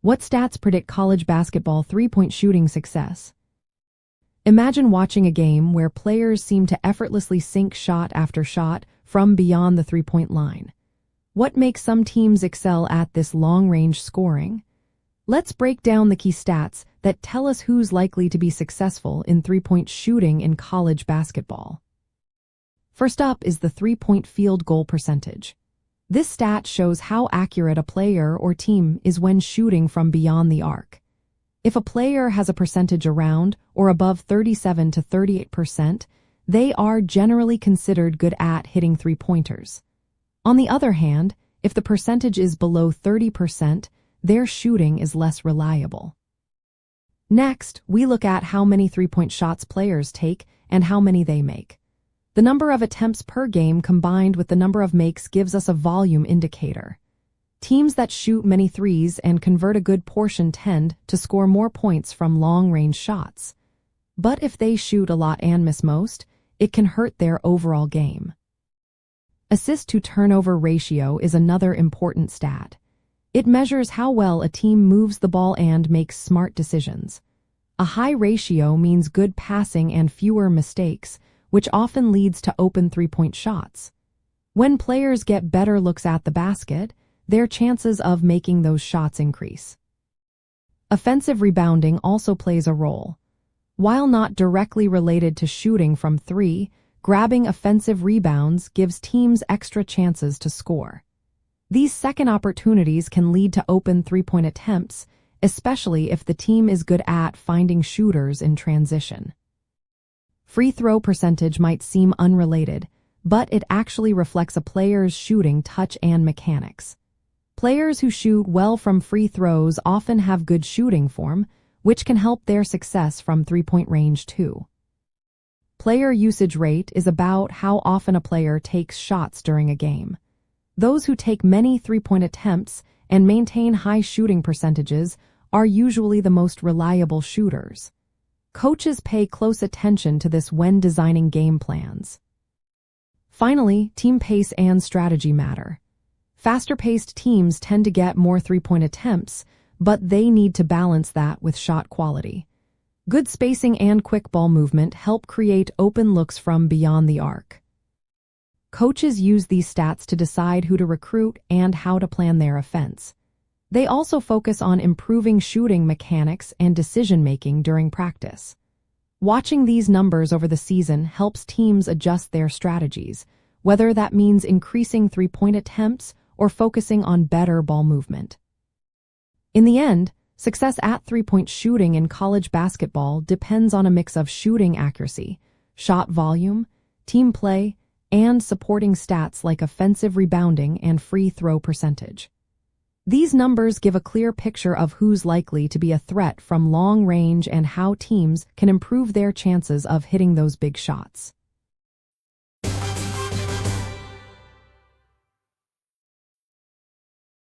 What stats predict college basketball three-point shooting success? Imagine watching a game where players seem to effortlessly sink shot after shot from beyond the three-point line. What makes some teams excel at this long-range scoring? Let's break down the key stats that tell us who's likely to be successful in three-point shooting in college basketball. First up is the three-point field goal percentage. This stat shows how accurate a player or team is when shooting from beyond the arc. If a player has a percentage around or above 37 to 38%, they are generally considered good at hitting three-pointers. On the other hand, if the percentage is below 30%, their shooting is less reliable. Next, we look at how many three-point shots players take and how many they make. The number of attempts per game combined with the number of makes gives us a volume indicator. Teams that shoot many threes and convert a good portion tend to score more points from long-range shots. But if they shoot a lot and miss most, it can hurt their overall game. Assist-to-turnover ratio is another important stat. It measures how well a team moves the ball and makes smart decisions. A high ratio means good passing and fewer mistakes, which often leads to open three-point shots. When players get better looks at the basket, their chances of making those shots increase. Offensive rebounding also plays a role. While not directly related to shooting from three, grabbing offensive rebounds gives teams extra chances to score. These second opportunities can lead to open three-point attempts, especially if the team is good at finding shooters in transition. Free throw percentage might seem unrelated, but it actually reflects a player's shooting touch and mechanics. Players who shoot well from free throws often have good shooting form, which can help their success from three-point range too. Player usage rate is about how often a player takes shots during a game. Those who take many three-point attempts and maintain high shooting percentages are usually the most reliable shooters. Coaches pay close attention to this when designing game plans. Finally, team pace and strategy matter. Faster-paced teams tend to get more three-point attempts, but they need to balance that with shot quality. Good spacing and quick ball movement help create open looks from beyond the arc. Coaches use these stats to decide who to recruit and how to plan their offense. They also focus on improving shooting mechanics and decision-making during practice. Watching these numbers over the season helps teams adjust their strategies, whether that means increasing three-point attempts or focusing on better ball movement. In the end, success at three-point shooting in college basketball depends on a mix of shooting accuracy, shot volume, team play, and supporting stats like offensive rebounding and free throw percentage. These numbers give a clear picture of who's likely to be a threat from long range and how teams can improve their chances of hitting those big shots.